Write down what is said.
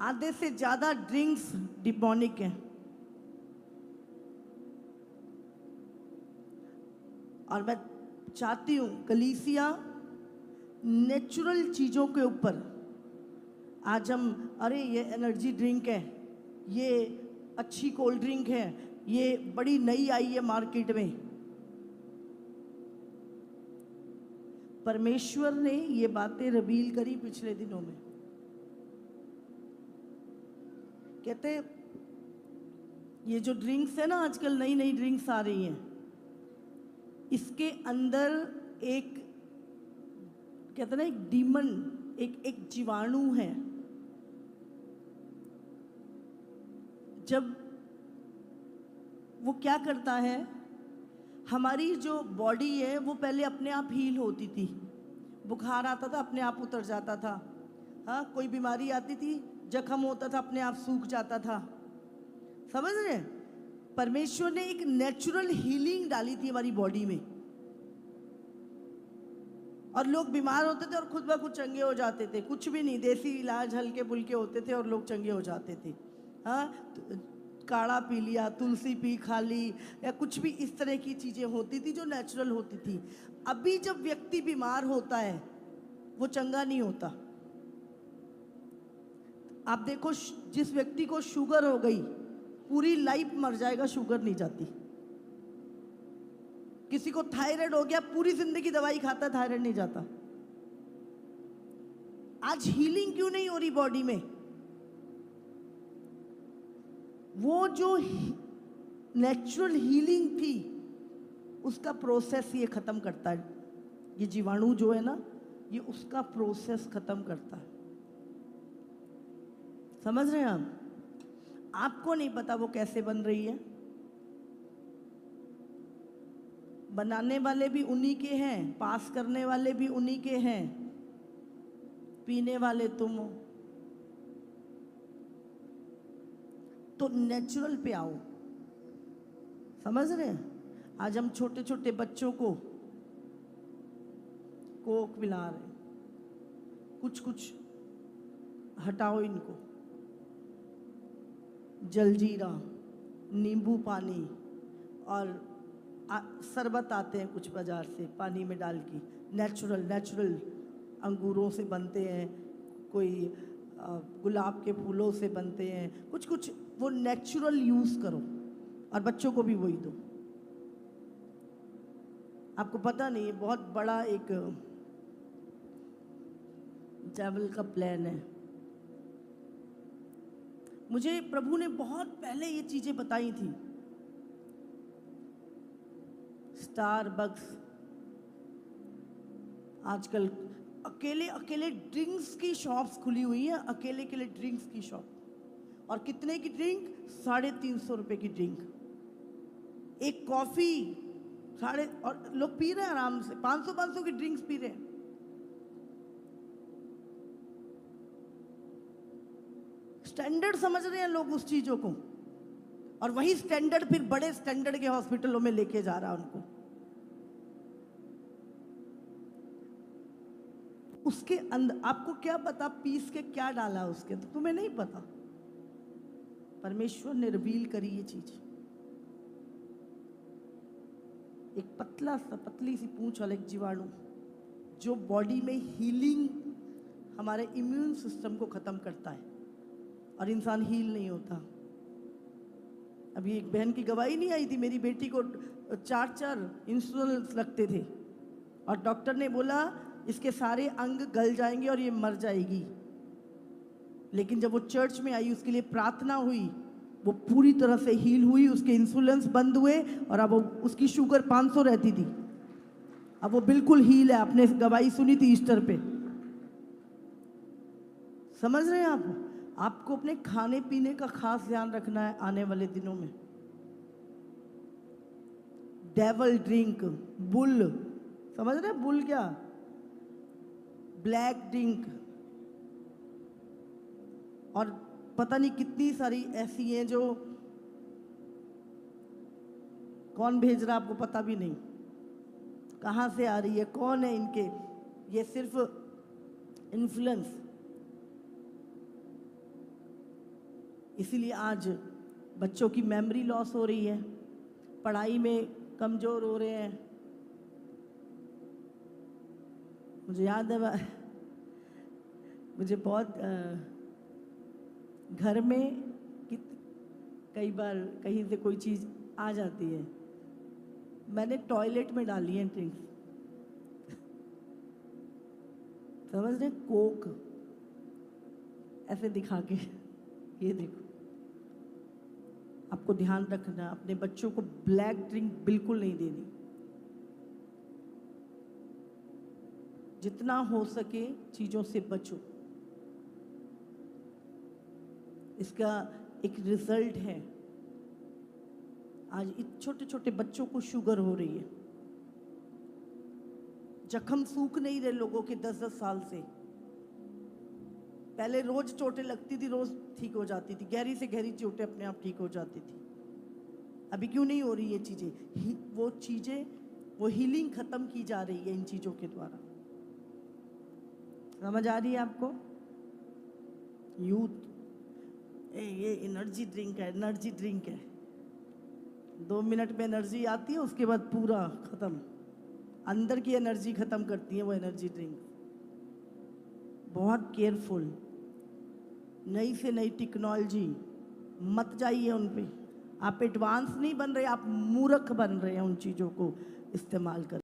आधे से ज्यादा ड्रिंक्स डिमोनिक हैं। और मैं चाहती हूं कलीसिया नेचुरल चीजों के ऊपर, आज हम अरे ये एनर्जी ड्रिंक है, ये अच्छी कोल्ड ड्रिंक है, ये बड़ी नई आई है मार्केट में। परमेश्वर ने ये बातें रिवील करी पिछले दिनों में। कहते ये जो ड्रिंक्स है ना, आजकल नई नई ड्रिंक्स आ रही हैं, इसके अंदर एक कहते ना एक डीमन, एक जीवाणु है। जब वो क्या करता है, हमारी जो बॉडी है वो पहले अपने आप हील होती थी, बुखार आता था अपने आप उतर जाता था, हाँ कोई बीमारी आती थी जख्म होता था अपने आप सूख जाता था। समझ रहे हैं? परमेश्वर ने एक नेचुरल हीलिंग डाली थी हमारी बॉडी में, और लोग बीमार होते थे और खुद ब खुद चंगे हो जाते थे। कुछ भी नहीं, देसी इलाज हल्के फुल्के होते थे और लोग चंगे हो जाते थे। हाँ, काढ़ा पी लिया, तुलसी पी खा ली, या कुछ भी इस तरह की चीजें होती थी जो नेचुरल होती थी। अभी जब व्यक्ति बीमार होता है वो चंगा नहीं होता। आप देखो, जिस व्यक्ति को शुगर हो गई पूरी लाइफ मर जाएगा, शुगर नहीं जाती। किसी को थायराइड हो गया पूरी जिंदगी दवाई खाता, थायराइड नहीं जाता। आज हीलिंग क्यों नहीं हो रही बॉडी में? वो जो नेचुरल हीलिंग थी उसका प्रोसेस ये खत्म करता है। ये जीवाणु जो है ना, ये उसका प्रोसेस खत्म करता है। समझ रहे हैं आप? आपको नहीं पता वो कैसे बन रही है। बनाने वाले भी उन्हीं के हैं, पास करने वाले भी उन्हीं के हैं, पीने वाले तुम हो। तो नेचुरल पे आओ। समझ रहे हैं? आज हम छोटे छोटे बच्चों को कोक पिला रहे हैं, कुछ कुछ हटाओ इनको, जलजीरा, नींबू पानी और शरबत आते हैं कुछ बाजार से पानी में डाल के, नेचुरल अंगूरों से बनते हैं, कोई गुलाब के फूलों से बनते हैं, कुछ कुछ वो नेचुरल यूज करो और बच्चों को भी वही दो। आपको पता नहीं है, बहुत बड़ा एक ट्रैवल का प्लान है। मुझे प्रभु ने बहुत पहले ये चीजें बताई थी। स्टारबक्स आजकल अकेले अकेले ड्रिंक्स की शॉप्स खुली हुई हैं, अकेले अकेले ड्रिंक्स की शॉप। और कितने की ड्रिंक? 350 रुपए की ड्रिंक, एक कॉफी और लोग पी रहे हैं आराम से, 500 की ड्रिंक्स पी रहे हैं। स्टैंडर्ड समझ रहे हैं लोग उस चीजों को, और वही स्टैंडर्ड फिर बड़े स्टैंडर्ड के हॉस्पिटलों में लेके जा रहा है उनको। उसके अंदर आपको क्या पता पीस के क्या डाला उसके, तो तुम्हें नहीं पता। परमेश्वर ने रिवील करी ये चीज। एक पतली सी पूंछ वाला एक जीवाणु जो बॉडी में हीलिंग, हमारे इम्यून सिस्टम को खत्म करता है और इंसान हील नहीं होता। अभी एक बहन की गवाही नहीं आई थी, मेरी बेटी को 4 इंसुलिन लगते थे और डॉक्टर ने बोला इसके सारे अंग गल जाएंगे और ये मर जाएगी। लेकिन जब वो चर्च में आई, उसके लिए प्रार्थना हुई, वो पूरी तरह से हील हुई, उसके इंसुलिन बंद हुए और अब उसकी शुगर 500 रहती थी, अब वो बिल्कुल हील है। आपने गवाही सुनी थी ईस्टर पे। समझ रहे हैं आप? आपको अपने खाने पीने का खास ध्यान रखना है आने वाले दिनों में। डेवल ड्रिंक, बुल, समझ रहे हैं? बुल क्या? ब्लैक ड्रिंक, और पता नहीं कितनी सारी ऐसी हैं जो कौन भेज रहा आपको पता भी नहीं, कहाँ से आ रही है, कौन है इनके, ये सिर्फ इन्फ्लुएंस। इसीलिए आज बच्चों की मेमोरी लॉस हो रही है, पढ़ाई में कमज़ोर हो रहे हैं। मुझे याद है, मुझे बहुत घर में कई बार कहीं से कोई चीज़ आ जाती है, मैंने टॉयलेट में डाली है ड्रिंक्स, समझ रहे, कोक ऐसे दिखा के, ये देखो। आपको ध्यान रखना, अपने बच्चों को ब्लैक ड्रिंक बिल्कुल नहीं देनी। जितना हो सके चीज़ों से बचो। इसका एक रिजल्ट है, आज छोटे छोटे बच्चों को शुगर हो रही है। जख्म सूख नहीं रहे लोगों के 10-10 साल से। पहले रोज चोटें लगती थी, रोज ठीक हो जाती थी, गहरी से गहरी चोटें अपने आप ठीक हो जाती थी। अभी क्यों नहीं हो रही ये चीजें? वो हीलिंग खत्म की जा रही है इन चीजों के द्वारा। समझ आ रही है आपको? यूथ ये एनर्जी ड्रिंक है, एनर्जी ड्रिंक है, 2 मिनट में एनर्जी आती है, उसके बाद पूरा खत्म। अंदर की एनर्जी खत्म करती है वो एनर्जी ड्रिंक। बहुत केयरफुल। नई से नई टेक्नोलॉजी, मत जाइए उन पे। आप एडवांस नहीं बन रहे, आप मूर्ख बन रहे हैं उन चीज़ों को इस्तेमाल कर।